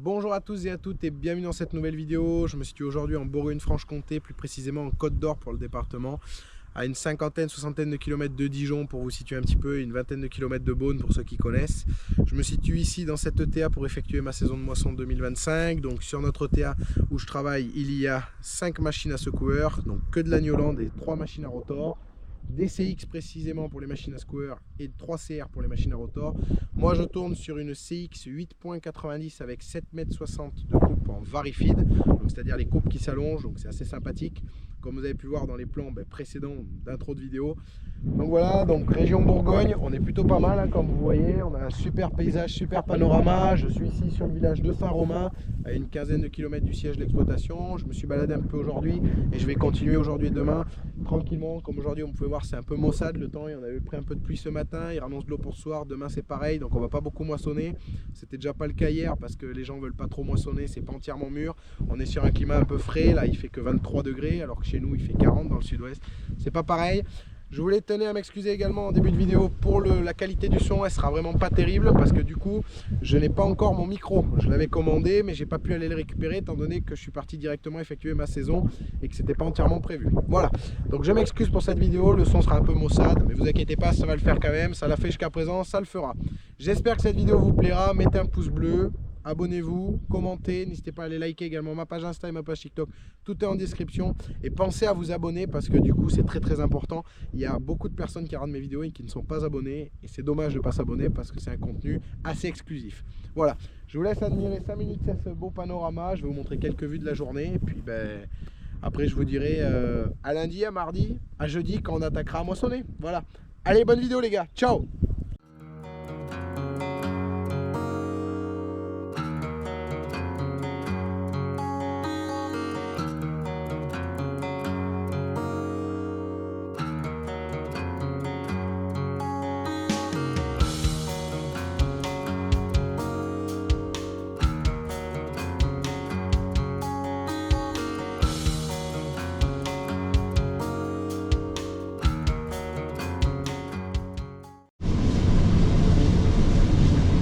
Bonjour à tous et à toutes et bienvenue dans cette nouvelle vidéo. Je me situe aujourd'hui en Bourgogne-Franche-Comté, plus précisément en Côte d'Or pour le département, à une cinquantaine, soixantaine de kilomètres de Dijon pour vous situer un petit peu, et une vingtaine de kilomètres de Beaune pour ceux qui connaissent. Je me situe ici dans cette ETA pour effectuer ma saison de moisson 2025. Donc sur notre ETA où je travaille, il y a 5 machines à secoueur, donc que de l'Agnoland et 3 machines à rotor. Des CX précisément pour les machines à secoueur et 3 CR pour les machines à rotor. Moi je tourne sur une CX 8.90 avec 7,60 m de coupe en vari-feed, c'est-à-dire les coupes qui s'allongent, donc c'est assez sympathique comme vous avez pu voir dans les plans précédents d'intro de vidéo. Donc voilà, donc région Bourgogne, on est plutôt pas mal comme vous voyez, on a un super paysage, super panorama. Je suis ici sur le village de Saint-Romain, à une quinzaine de kilomètres du siège d'exploitation. Je me suis baladé un peu aujourd'hui et je vais continuer aujourd'hui et demain tranquillement. Comme aujourd'hui on pouvait voir, c'est un peu maussade le temps, et on avait pris un peu de pluie ce matin, il annonce de l'eau pour ce soir, demain c'est pareil, donc on va pas beaucoup moissonner. C'était déjà pas le cas hier parce que les gens veulent pas trop moissonner, c'est pas entièrement mûr. On est sur un climat un peu frais, là il fait que 23 degrés alors que chez nous il fait 40 dans le sud-ouest, c'est pas pareil. Je voulais tenir à m'excuser également en début de vidéo pour la qualité du son, elle sera vraiment pas terrible parce que du coup je n'ai pas encore mon micro. Je l'avais commandé mais j'ai pas pu aller le récupérer étant donné que je suis parti directement effectuer ma saison et que c'était pas entièrement prévu. Voilà, donc je m'excuse pour cette vidéo, le son sera un peu maussade mais vous inquiétez pas, ça va le faire quand même, ça l'a fait jusqu'à présent, ça le fera. J'espère que cette vidéo vous plaira, mettez un pouce bleu, abonnez-vous, commentez, n'hésitez pas à aller liker également ma page Insta et ma page TikTok, tout est en description, et pensez à vous abonner parce que du coup c'est très important. Il y a beaucoup de personnes qui regardent mes vidéos et qui ne sont pas abonnées et c'est dommage de ne pas s'abonner parce que c'est un contenu assez exclusif. Voilà, je vous laisse admirer 5 minutes ce beau panorama, je vais vous montrer quelques vues de la journée et puis après je vous dirai à lundi, à mardi, à jeudi quand on attaquera à moissonner. Voilà, allez, bonne vidéo les gars, ciao.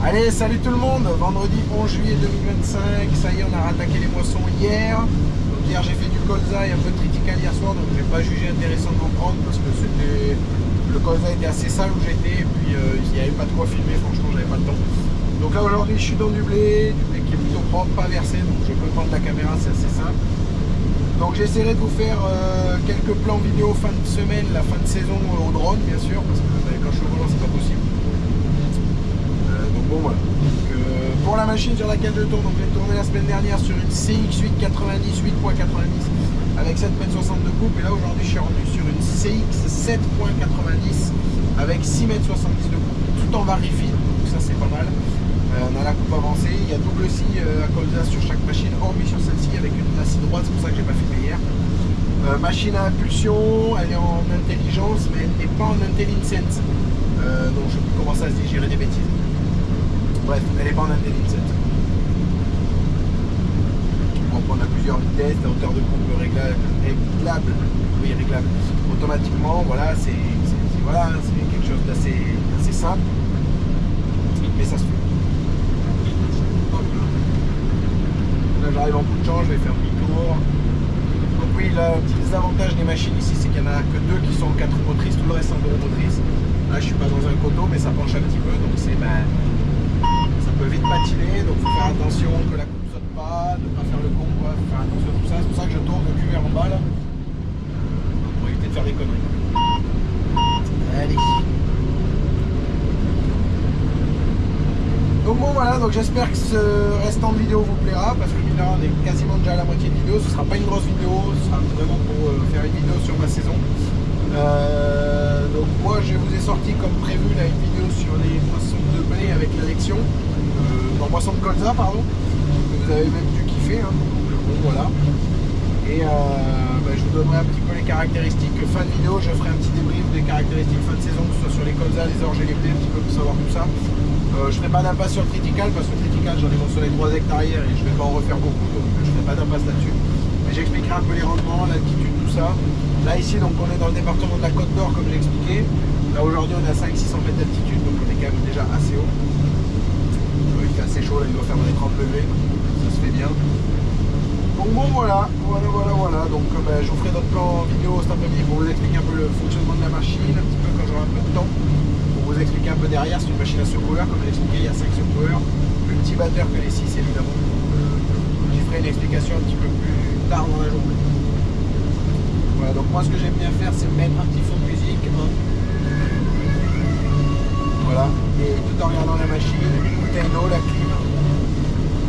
Allez, salut tout le monde, vendredi 11 juillet 2025, ça y est, on a rattaqué les moissons hier. Donc hier j'ai fait du colza et un peu de triticale hier soir, donc je n'ai pas jugé intéressant d'en prendre parce que le colza était assez sale où j'étais et puis il n'y avait pas de quoi filmer, franchement j'avais pas le temps. Donc là aujourd'hui je suis dans du blé qui est plutôt propre, pas versé, donc je peux prendre la caméra, c'est assez simple. Donc j'essaierai de vous faire quelques plans vidéo fin de semaine, la fin de saison au drone bien sûr, parce que quand je suis au volant c'est pas possible. Bon voilà, donc, pour la machine sur laquelle je tourne, donc j'ai tourné la semaine dernière sur une CX 8.90 avec 7,60 m de coupe, et là aujourd'hui je suis rendu sur une CX 7.90 avec 6,70 m de coupe, tout en vari-feed, donc ça c'est pas mal. On a la coupe avancée, il y a double scie à colza sur chaque machine, hormis sur celle-ci avec une scie droite, c'est pour ça que j'ai pas filmé hier. Machine à impulsion, elle est en intelligence mais elle n'est pas en IntelliSense, donc je sais plus comment ça se dit, j'irai des bêtises. Bref, elle n'est pas en IntelliSense. Donc on a plusieurs vitesses, la hauteur de coupe réglable automatiquement, voilà, c'est quelque chose d'assez simple, mais ça se fait. Là j'arrive en bout de champ, je vais faire demi-tour. Donc oui, là, un petit désavantage des machines ici, c'est qu'il n'y en a que 2 qui sont en 4 roues motrices, tout le reste en 2 roues motrices. Là je suis pas dans un coteau, mais ça penche un petit peu, donc c'est ça peut vite patiner, donc il faut faire attention que la coupe ne saute pas, ne pas faire le con, quoi. Faut faire attention à tout ça, c'est pour ça que je tourne le cul vers en bas là, pour éviter de faire des conneries. Allez. Donc bon voilà, donc j'espère que ce restant de vidéo vous plaira, parce que là on est quasiment déjà à la moitié de vidéo, ce sera pas une grosse vidéo, ce sera vraiment pour faire une vidéo sur ma saison. Donc moi je vous ai sorti comme prévu là une vidéo sur les moissons de blé avec l'élection, moisson de colza pardon, que vous avez même dû kiffer, hein. Donc bon voilà. Et je vous donnerai un petit peu les caractéristiques. Fin de vidéo je ferai un petit débrief des caractéristiques fin de saison, que ce soit sur les colza, les orges et les blés, un petit peu pour savoir tout ça. Je ferai pas d'impasse sur le triticale parce que le triticale j'en ai mentionné 3 hectares hier et je vais pas en refaire beaucoup, donc je ferai pas d'impasse là-dessus. Mais j'expliquerai un peu les rendements, l'altitude, tout ça. Là ici donc on est dans le département de la Côte d'Or comme j'ai expliqué. Là aujourd'hui on est à 500-600 mètres d'altitude, donc on est quand même déjà assez haut. Il fait assez chaud là, il doit faire dans les 30 degrés, ça se fait bien. Donc bon voilà. Donc je vous ferai d'autres plans vidéo cet après-midi pour vous expliquer un peu le fonctionnement de la machine, un petit peu quand j'aurai un peu de temps. Pour vous expliquer un peu derrière, c'est une machine à secoueur, comme j'ai expliqué, il y a 5 secoueurs, plus petit batteur que les 6 évidemment. J'y ferai une explication un petit peu plus tard dans la journée. Voilà, donc moi ce que j'aime bien faire, c'est mettre un petit fond de musique. Voilà, et tout en regardant la machine, une bouteille d'eau, la clim.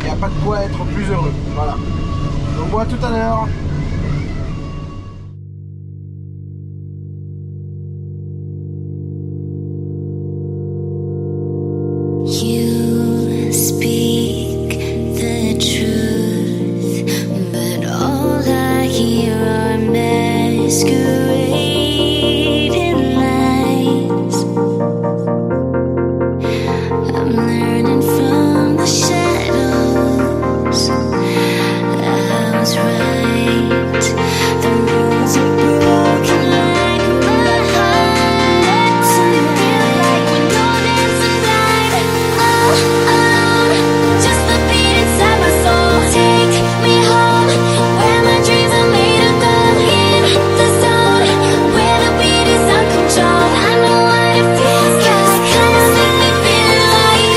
Il n'y a pas de quoi être plus heureux. Voilà. Donc moi, à tout à l'heure. You speak the truth, but all I hear are masquerading lies. I'm learning from the shadows. I was right. The rules are broken like my heart. So feel like when you're dancing blind. Just the beat inside my soul. Take me home, where my dreams are made of gold. In the zone, where the beat is uncontrolled. I know what it feels like. Come and make me feel like.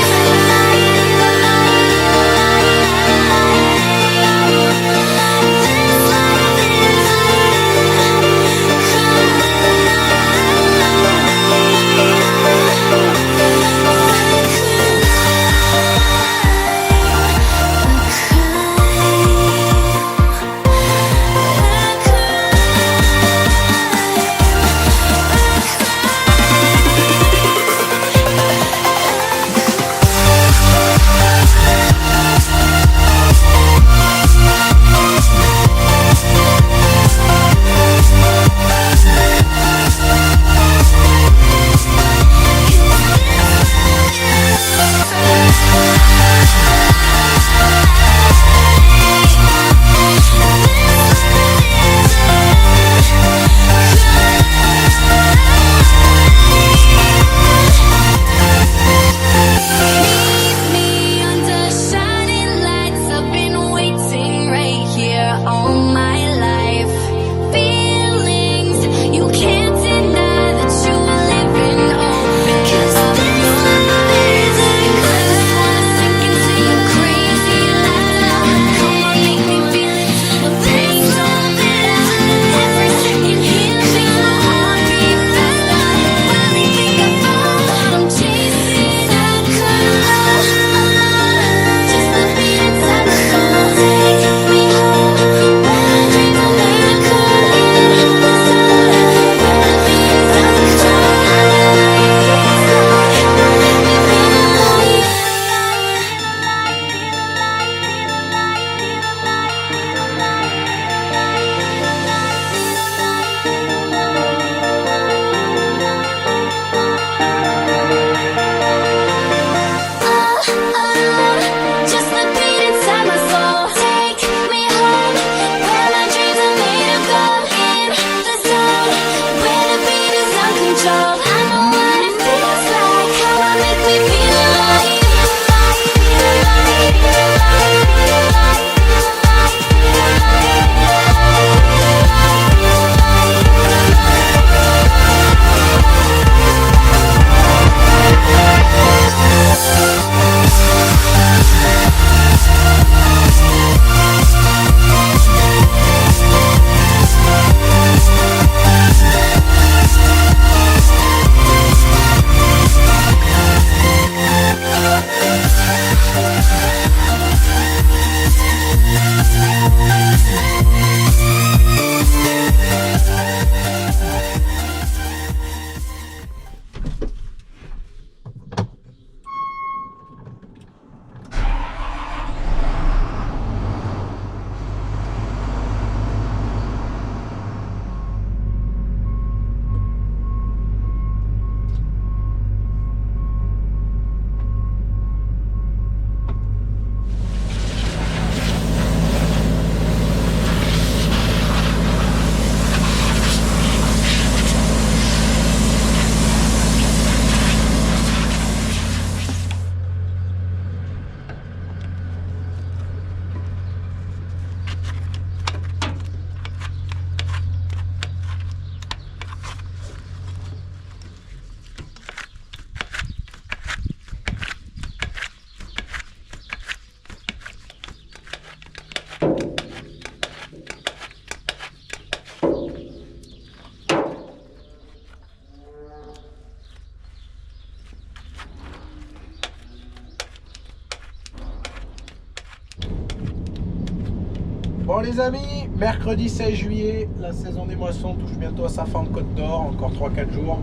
Bon les amis, mercredi 16 juillet, la saison des moissons touche bientôt à sa fin en Côte d'Or, encore 3-4 jours.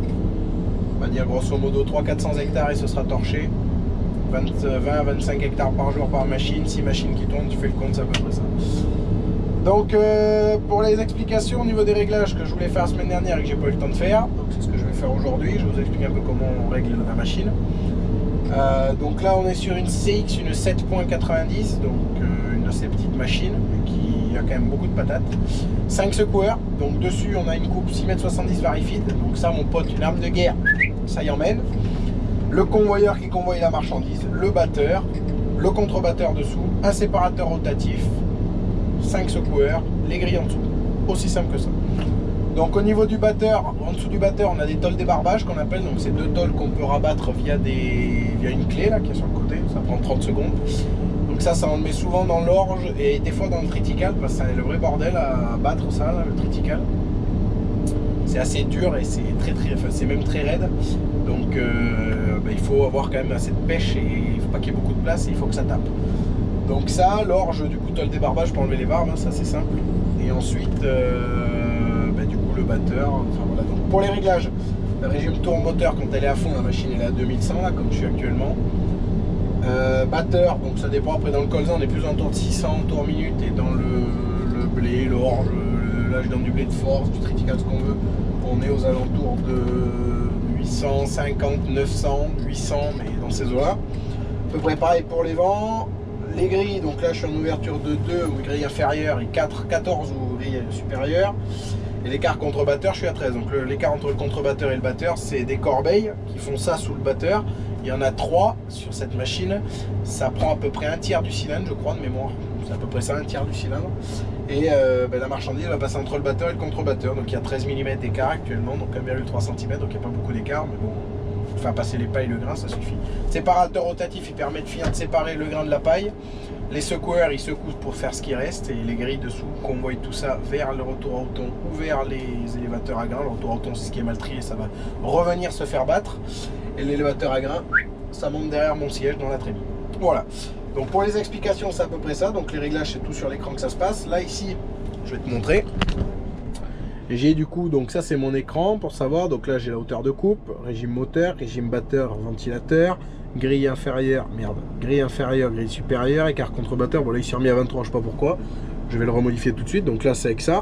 On va dire grosso modo 300-400 hectares et ce sera torché. 20 à 25 hectares par jour par machine, 6 machines qui tournent, tu fais le compte, c'est à peu près ça. Donc pour les explications au niveau des réglages que je voulais faire la semaine dernière et que j'ai pas eu le temps de faire, donc c'est ce que je vais faire aujourd'hui, je vais vous expliquer un peu comment on règle la machine. Donc là on est sur une CX, une 7.90, donc une assez petite machine qui a quand même beaucoup de patates. 5 secoueurs, donc dessus on a une coupe 6,70 m Varifeed, donc ça mon pote, une arme de guerre, ça y emmène. Le convoyeur qui convoie la marchandise, le batteur, le contrebatteur dessous, un séparateur rotatif, 5 secoueurs, les grilles en dessous, aussi simple que ça. Donc au niveau du batteur, en dessous du batteur on a des tôles débarbage qu'on appelle, donc c'est 2 tôles qu'on peut rabattre via une clé là qui est sur le côté, ça prend 30 secondes. Donc ça on le met souvent dans l'orge et des fois dans le triticale parce que c'est le vrai bordel à battre ça, là, le triticale. C'est assez dur et c'est c'est même très raide. Donc il faut avoir quand même assez de pêche et il ne faut pas qu'il y ait beaucoup de place et il faut que ça tape. Donc ça, l'orge, du coup tôle débarbage pour enlever les barbes, hein, ça c'est simple. Et ensuite du coup le batteur, enfin voilà. Donc pour les réglages, le régime tour moteur quand elle est à fond, la machine elle est à 2100 là comme je suis actuellement. Batteur, donc ça dépend, après dans le colza on est plus autour de 600 tours minute et dans le blé, l'orge, là je donne du blé de force, du triticale, ce qu'on veut, on est aux alentours de 850, 900, 800 mais dans ces eaux là. À peu près pareil pour les vents. Les grilles, donc là je suis en ouverture de 2 ou grille inférieure et 14 ou grille supérieure. Et l'écart contre-batteur, je suis à 13. Donc l'écart entre le contre-batteur et le batteur, c'est des corbeilles qui font ça sous le batteur. Il y en a 3 sur cette machine. Ça prend à peu près un tiers du cylindre, je crois, de mémoire. C'est à peu près ça, un tiers du cylindre. Et la marchandise va passer entre le batteur et le contre-batteur. Donc il y a 13 mm d'écart actuellement, donc 1,3 cm. Donc il n'y a pas beaucoup d'écart, mais bon, enfin passer les pailles, le grain, ça suffit. Séparateur rotatif, il permet de finir de séparer le grain de la paille. Les secoueurs, ils secouent pour faire ce qui reste. Et les grilles dessous convoient tout ça vers le retour à Auton ou vers les élévateurs à grain. Le retour à Auton, c'est ce qui est mal trié, ça va revenir se faire battre. Et l'élévateur à grain, ça monte derrière mon siège dans la trémie. Voilà. Donc pour les explications, c'est à peu près ça. Donc les réglages, c'est tout sur l'écran que ça se passe. Là, ici, je vais te montrer. J'ai du coup, donc ça c'est mon écran pour savoir. Donc là j'ai la hauteur de coupe, régime moteur, régime batteur, ventilateur, grille inférieure, grille supérieure, écart contre-batteur. Bon là il s'est remis à 23, je sais pas pourquoi. Je vais le remodifier tout de suite. Donc là c'est avec ça.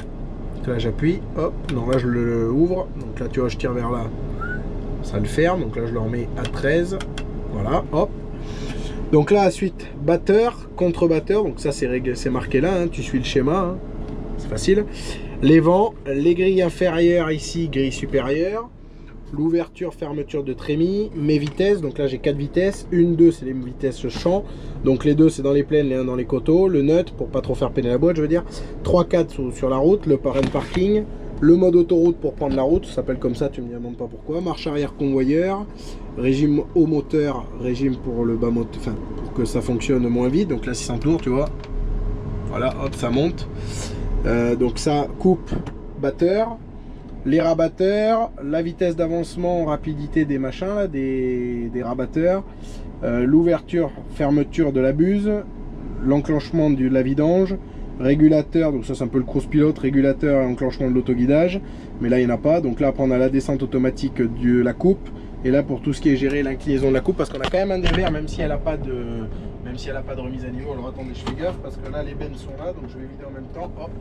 Donc là j'appuie, hop, non là je le ouvre. Donc là tu vois je tire vers là, ça le ferme. Donc là je le remets à 13. Voilà, hop. Donc là ensuite batteur, contre-batteur. Donc ça c'est marqué là, hein. Tu suis le schéma, hein. C'est facile. Les vents, les grilles inférieures ici, grille supérieure, l'ouverture, fermeture de trémie, mes vitesses, donc là j'ai 4 vitesses, 1, 2 c'est les vitesses champ, donc les 2 c'est dans les plaines, les 1 dans les coteaux, le nut pour pas trop faire peiner la boîte je veux dire, 3, 4 sur la route, le parrain parking, le mode autoroute pour prendre la route, ça s'appelle comme ça, tu me demandes pas pourquoi, marche arrière convoyeur, régime haut moteur, régime pour le bas moteur, enfin pour que ça fonctionne moins vite, donc là 600 tours tu vois, voilà hop ça monte. Donc ça coupe batteur, les rabatteurs, la vitesse d'avancement, rapidité des machins, là, des rabatteurs, l'ouverture, fermeture de la buse, l'enclenchement de la vidange, régulateur, donc ça c'est un peu le cruise pilote, régulateur et enclenchement de l'autoguidage, mais là il n'y en a pas, donc là après on a la descente automatique de la coupe, et là pour tout ce qui est géré l'inclinaison de la coupe, parce qu'on a quand même un dévers, même si elle n'a pas de remise à niveau. Alors attendez, je fais gaffe parce que là les bennes sont là, donc je vais vider en même temps, hop.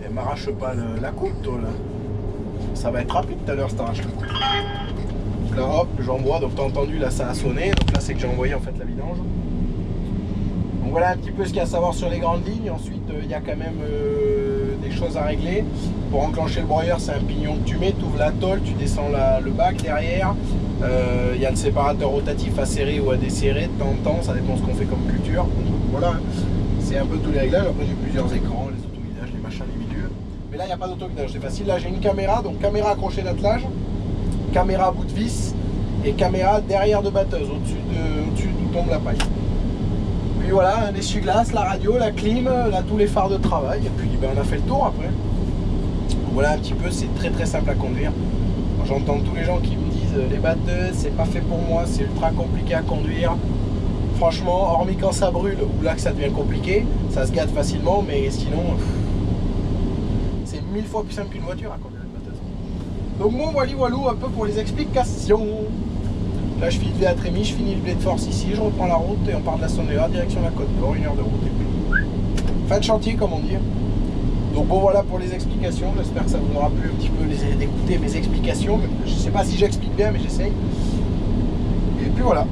Elle m'arrache pas la coupe toi là. Ça va être rapide tout à l'heure, ça t'arrache la coupe. Donc là hop, j'envoie, donc t'as entendu là ça a sonné, donc là c'est que j'ai envoyé en fait la vidange. Donc voilà un petit peu ce qu'il y a à savoir sur les grandes lignes. Ensuite il y a quand même des choses à régler. Pour enclencher le broyeur, c'est un pignon que tu mets, tu ouvres la tôle, tu descends le bac derrière. Il y a le séparateur rotatif à serrer ou à desserrer de temps en temps, ça dépend de ce qu'on fait comme culture. Donc, voilà, c'est un peu tous les réglages. Après j'ai plusieurs écrans, les autoguidages, les machins, les bidules. Mais là il n'y a pas d'autoguidage, c'est facile. Là j'ai une caméra, donc caméra accrochée d'attelage, caméra à bout de vis et caméra derrière de batteuse, au-dessus d'où tombe la paille. Puis voilà, un essuie-glace, la radio, la clim, là tous les phares de travail, et puis ben, on a fait le tour après. Voilà un petit peu, c'est très simple à conduire. J'entends tous les gens qui me disent les batteuses c'est pas fait pour moi, c'est ultra compliqué à conduire. Franchement, hormis quand ça brûle ou là que ça devient compliqué, ça se gâte facilement, mais sinon, c'est 1000 fois plus simple qu'une voiture à conduire une batteuse. Donc bon, voilou un peu pour les explications. Là, je file à Trémy, je finis le blé de force ici, je reprends la route et on part de la Saône-et-Loire, direction la Côte d'Or, 1 heure de route et puis fin de chantier comme on dit. Donc bon, voilà pour les explications, j'espère que ça vous aura plu un petit peu d'écouter mes explications. Je sais pas si j'explique bien, mais j'essaye. Et puis voilà.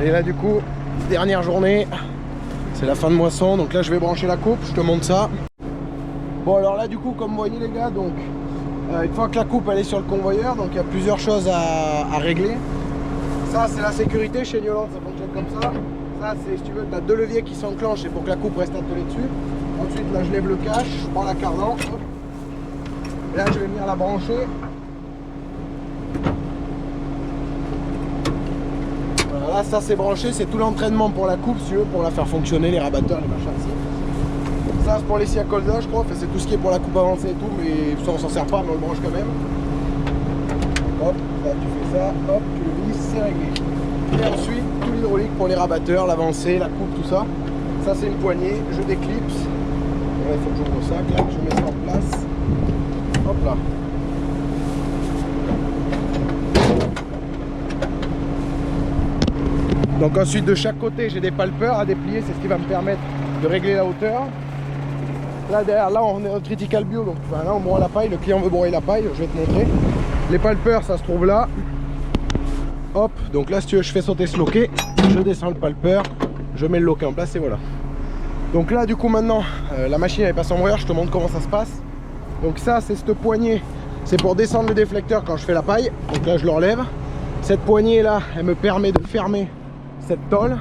Et là du coup, dernière journée, c'est la fin de moisson, donc là je vais brancher la coupe, je te montre ça. Bon alors là du coup, comme vous voyez les gars, donc une fois que la coupe elle est sur le convoyeur, donc il y a plusieurs choses à régler. Ça c'est la sécurité chez Newland, ça fonctionne comme ça. Ça c'est, si tu veux, tu as deux leviers qui s'enclenchent et pour que la coupe reste attelée dessus. Ensuite là je lève le cache, je prends la cardan, et là je vais venir la brancher. Là ça c'est branché, c'est tout l'entraînement pour la coupe si tu veux, pour la faire fonctionner, les rabatteurs, les machins ici. Ça c'est pour les scies à colza je crois, enfin, c'est tout ce qui est pour la coupe avancée et tout, mais ça on s'en sert pas, mais on le branche quand même. Hop, là tu fais ça, hop, tu le visses, c'est réglé. Et ensuite tout l'hydraulique pour les rabatteurs, l'avancée, la coupe, tout ça. Ça c'est une poignée, je déclipse. Il faut que j'ouvre ça, là, je mets ça en place. Hop là. Donc ensuite de chaque côté j'ai des palpeurs à déplier, c'est ce qui va me permettre de régler la hauteur. Là derrière, là on est au critical bio, donc enfin, là on broie la paille, le client veut broyer la paille, je vais te montrer. Les palpeurs ça se trouve là. Hop, donc là si tu veux je fais sauter ce loquet, je descends le palpeur, je mets le loquet en place et voilà. Donc là du coup maintenant la machine elle passe en broyeur, je te montre comment ça se passe. Donc ça c'est cette poignée, c'est pour descendre le déflecteur quand je fais la paille, donc là je le relève. Cette poignée là elle me permet de fermer cette tôle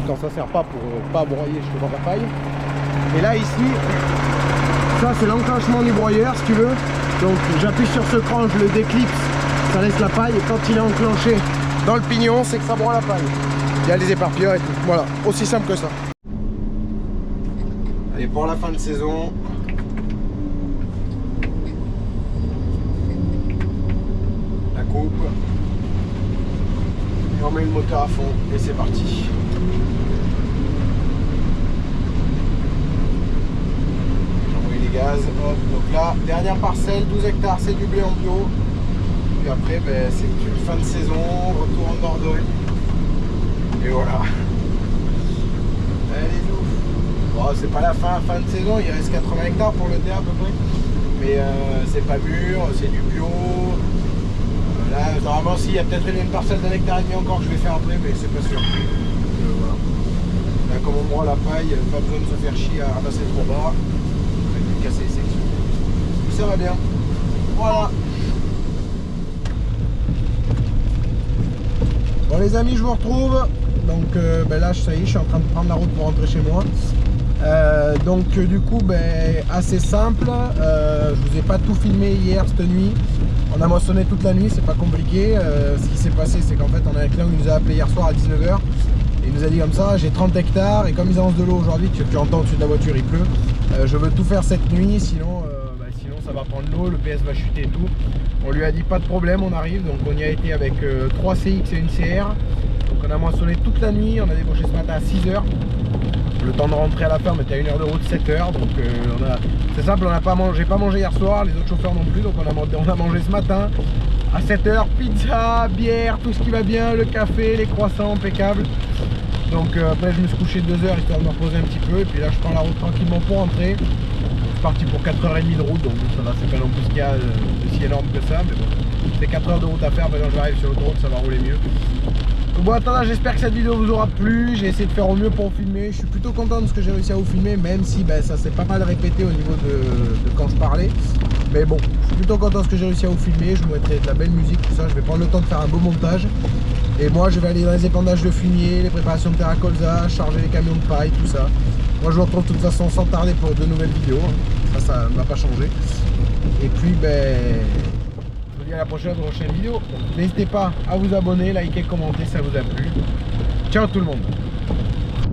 quand ça sert pas pour pas broyer je fais pas la paille. Et là ici, ça c'est l'enclenchement du broyeur si tu veux. Donc j'appuie sur ce cran, je le déclipse, ça laisse la paille et quand il est enclenché dans le pignon, c'est que ça broie la paille. Il y a les éparpilleurs et tout. Voilà, aussi simple que ça. Allez, pour la fin de saison, la coupe, et on met le moteur à fond et c'est parti. J'envoie les gaz, hop, donc là, dernière parcelle, 12 hectares, c'est du blé en bio. Et après, ben, c'est une fin de saison, retour en Dordogne. Et voilà. Allez, nous. Bon, c'est pas la fin de saison, il reste 80 hectares pour le thé à peu près. Mais c'est pas mûr, c'est du bio. Là, normalement, si, il y a peut-être une parcelle d'un hectare et demi encore que je vais faire après, mais c'est pas sûr. Voilà. Là, comme on broie la paille, pas besoin de se faire chier à ramasser trop bas. On va plus casser les sections. Ça va bien. Voilà. Bon les amis, je vous retrouve. Donc ben là ça y est, je suis en train de prendre la route pour rentrer chez moi. Du coup assez simple. Je vous ai pas tout filmé hier cette nuit. On a moissonné toute la nuit, c'est pas compliqué. Ce qui s'est passé, c'est qu'en fait on a un client qui nous a appelé hier soir à 19h. Il nous a dit comme ça, j'ai 30 hectares et comme ils avancent de l'eau aujourd'hui, tu entends au-dessus de la voiture, il pleut. Je veux tout faire cette nuit, sinon ça va prendre l'eau, le PS va chuter et tout. On lui a dit pas de problème, on arrive. Donc on y a été avec 3 CX et une CR. Donc on a moissonné toute la nuit, on a débauché ce matin à 6h. Le temps de rentrer à la ferme était à 1 heure de route, 7h. Donc c'est simple, j'ai pas mangé hier soir, les autres chauffeurs non plus. Donc on a mangé ce matin à 7h, pizza, bière, tout ce qui va bien, le café, les croissants, impeccable. Donc après je me suis couché 2 heures histoire de me reposer un petit peu. Et puis là je prends la route tranquillement pour rentrer. Parti pour 4h30 de route, donc ça va, c'est pas non plus ce qu'il y a de si énorme que ça, mais bon, c'est 4 heures de route à faire. Maintenant j'arrive sur l'autoroute, ça va rouler mieux. Donc bon, attendez, j'espère que cette vidéo vous aura plu. J'ai essayé de faire au mieux pour vous filmer. Je suis plutôt content de ce que j'ai réussi à vous filmer, même si ça s'est pas mal répété au niveau de quand je parlais. Mais bon, je suis plutôt content de ce que j'ai réussi à vous filmer. Je vous mettrai de la belle musique, tout ça. Je vais prendre le temps de faire un beau montage. Et moi je vais aller dans les épandages de fumier, les préparations de terre à colza, charger les camions de paille, tout ça. Moi je vous retrouve de toute façon sans tarder pour de nouvelles vidéos. Ça ne va pas changer. Et puis je vous dis à la prochaine vidéo. N'hésitez pas à vous abonner, liker, commenter, ça vous a plu. Ciao tout le monde.